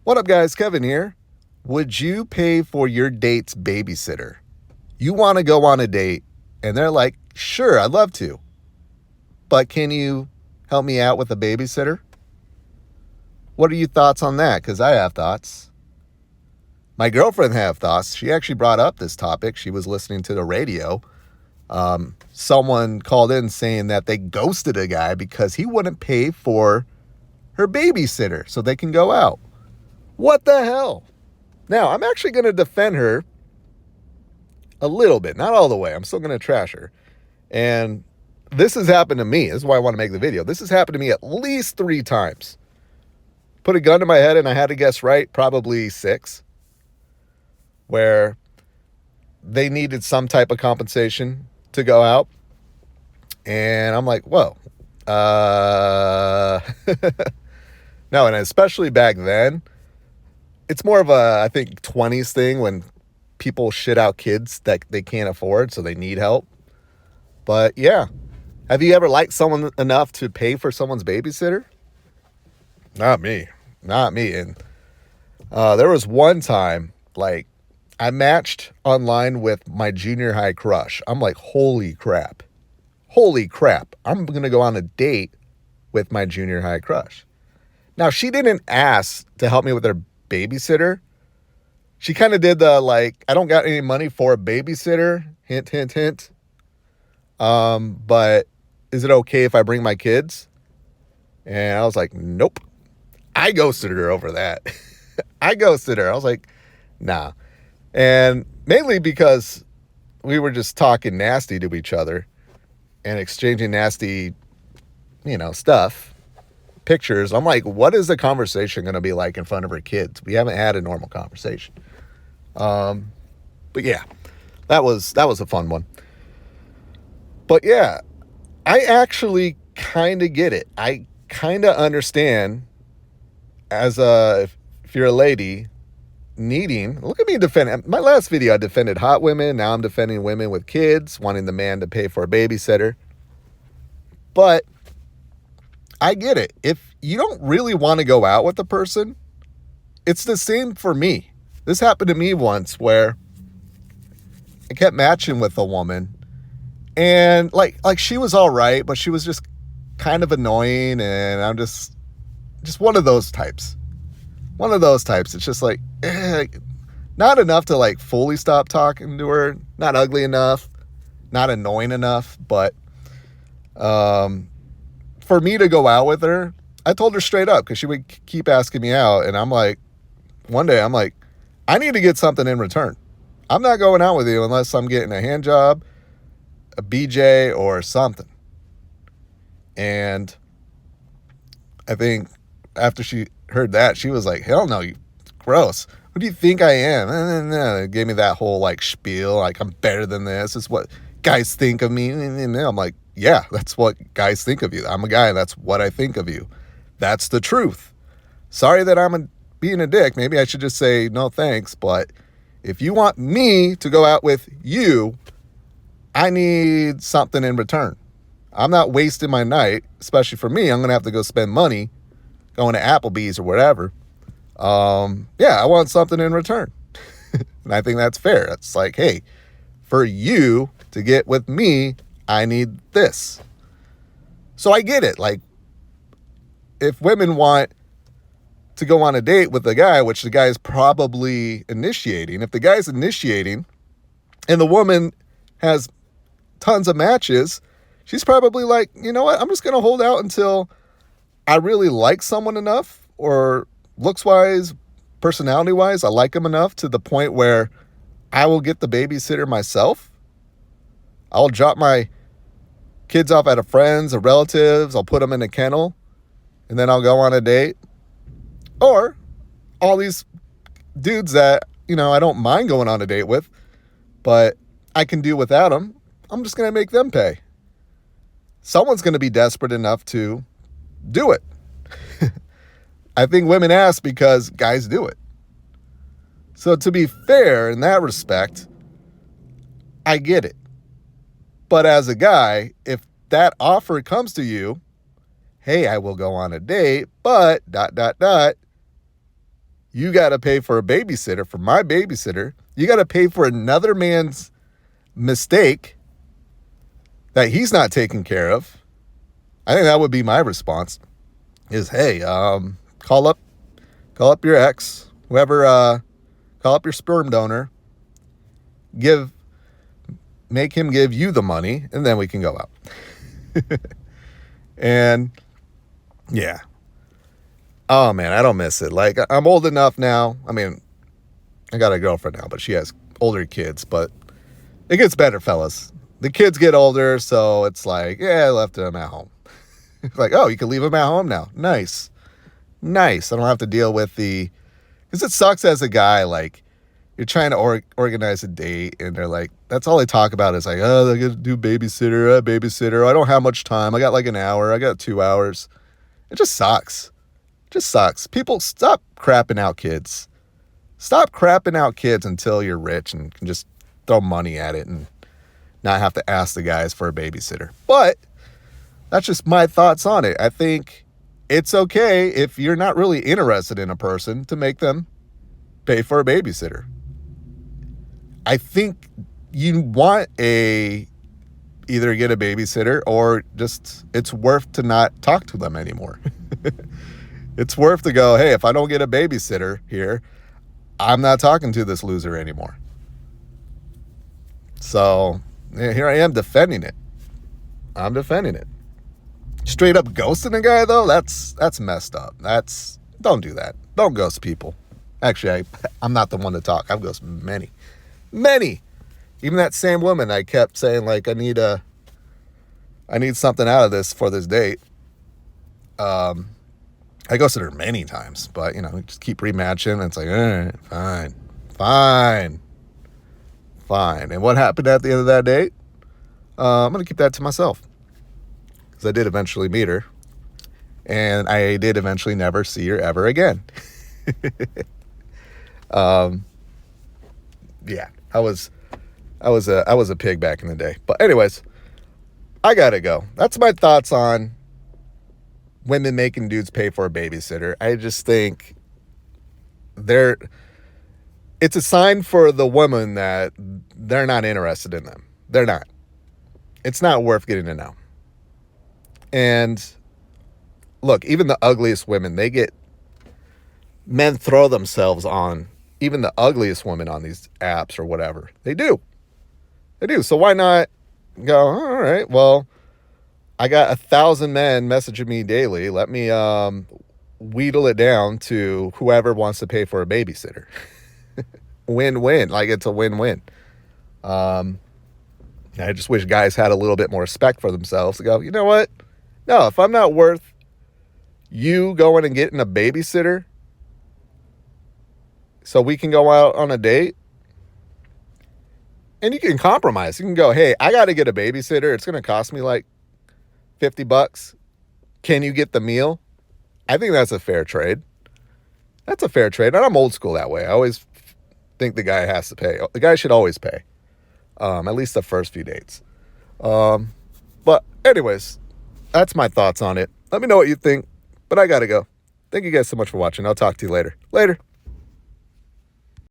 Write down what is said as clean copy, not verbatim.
What up, guys? Kevin here. Would you pay for your date's babysitter? You want to go on a date, and they're like, sure, I'd love to. But can you help me out with a babysitter? What are your thoughts on that? Because I have thoughts. My girlfriend have thoughts. She actually brought up this topic. She was listening to the radio. Someone called in saying that they ghosted a guy because he wouldn't pay for her babysitter so they can go out. What the hell? Now, I'm actually going to defend her a little bit, not all the way. I'm still going to trash her. And this has happened to me. This is why I want to make the video. This has happened to me at least 3 times. Put a gun to my head and I had to guess right, probably 6, where they needed some type of compensation to go out. And I'm like, whoa. No, and especially back then, it's more of a, I think, 20s thing when people shit out kids that they can't afford, so they need help. But yeah, have you ever liked someone enough to pay for someone's babysitter? Not me. And there was one time, like, I matched online with my junior high crush. I'm like, holy crap. I'm going to go on a date with my junior high crush. Now, she didn't ask to help me with her babysitter. She kind of did the, like, I don't got any money for a babysitter. Hint, hint, hint. But is it okay if I bring my kids? And I was like, nope. I ghosted her over that. I was like, nah. And mainly because we were just talking nasty to each other and exchanging nasty, stuff. Pictures. I'm like, what is the conversation going to be like in front of her kids? We haven't had a normal conversation. But yeah, that was a fun one. But yeah, I actually kind of get it. I kind of understand if you're a lady needing, look at me defending. My last video, I defended hot women. Now I'm defending women with kids, wanting the man to pay for a babysitter. But I get it. If you don't really want to go out with the person, it's the same for me. This happened to me once where I kept matching with a woman and like she was all right, but she was just kind of annoying. And I'm just one of those types. It's just like, not enough to like fully stop talking to her. Not ugly enough, not annoying enough, but, for me to go out with her, I told her straight up because she would keep asking me out. And I'm like, one day I'm like, I need to get something in return. I'm not going out with you unless I'm getting a hand job, a BJ, or something. And I think after she heard that, she was like, hell no, you gross. What do you think I am? And gave me that whole like spiel, like I'm better than this. It's what guys think of me. And I'm like, yeah, that's what guys think of you. I'm a guy. That's what I think of you. That's the truth. Sorry that I'm being a dick. Maybe I should just say no thanks. But if you want me to go out with you, I need something in return. I'm not wasting my night, especially for me. I'm going to have to go spend money going to Applebee's or whatever. Yeah, I want something in return. And I think that's fair. It's like, hey, for you to get with me, I need this. So I get it. Like, if women want to go on a date with a guy, which the guy is probably initiating, if the guy's initiating and the woman has tons of matches, she's probably like, you know what? I'm just going to hold out until I really like someone enough, or looks-wise, personality-wise, I like them enough to the point where I will get the babysitter myself. I'll drop my kids off at a friend's or relatives. I'll put them in a kennel, and then I'll go on a date. Or all these dudes that, I don't mind going on a date with, but I can do without them. I'm just going to make them pay. Someone's going to be desperate enough to do it. I think women ask because guys do it. So to be fair in that respect, I get it. But as a guy, if that offer comes to you, hey, I will go on a date, but ... you got to pay for a babysitter, for my babysitter. You got to pay for another man's mistake that he's not taking care of. I think that would be my response is, hey, call up your ex, whoever, call up your sperm donor, make him give you the money, and then we can go out. And yeah. Oh man, I don't miss it. Like, I'm old enough now. I mean, I got a girlfriend now, but she has older kids, but it gets better, fellas. The kids get older, so it's like, yeah, I left them at home. Like, oh, you can leave them at home now. Nice. I don't have to deal with because it sucks as a guy, like, you're trying to organize a date, and they're like, that's all they talk about is like, oh, they're going to do babysitter. I don't have much time. I got like an hour. I got 2 hours. It just sucks. People, stop crapping out kids. Stop crapping out kids until you're rich and can just throw money at it and not have to ask the guys for a babysitter. But that's just my thoughts on it. I think it's okay if you're not really interested in a person to make them pay for a babysitter. I think you want either get a babysitter or just it's worth to not talk to them anymore. It's worth to go, hey, if I don't get a babysitter here, I'm not talking to this loser anymore. So here I am defending it. I'm defending it. Straight up ghosting a guy, though, that's messed up. Don't do that. Don't ghost people. Actually, I'm not the one to talk. I've ghosted many. Even that same woman, I kept saying, like, I need something out of this for this date. I ghosted her many times, but, we just keep rematching, and it's like, fine. And what happened at the end of that date? I'm going to keep that to myself. Because I did eventually meet her, and I did eventually never see her ever again. Yeah, I was a pig back in the day. But anyways, I gotta go. That's my thoughts on women making dudes pay for a babysitter. I just think it's a sign for the woman that they're not interested in them. They're not. It's not worth getting to know. And look, even the ugliest women, men throw themselves on even the ugliest woman on these apps or whatever. They do. So why not go, all right, well, I got 1,000 men messaging me daily. Let me wheedle it down to whoever wants to pay for a babysitter. Win-win. Like, it's a win-win. I just wish guys had a little bit more respect for themselves to go, you know what? No, if I'm not worth you going and getting a babysitter so we can go out on a date, and you can compromise. You can go, hey, I got to get a babysitter. It's going to cost me like $50. Can you get the meal? I think that's a fair trade. That's a fair trade. And I'm old school that way. I always think the guy has to pay. The guy should always pay. At least the first few dates. But anyways, that's my thoughts on it. Let me know what you think. But I got to go. Thank you guys so much for watching. I'll talk to you later. Later.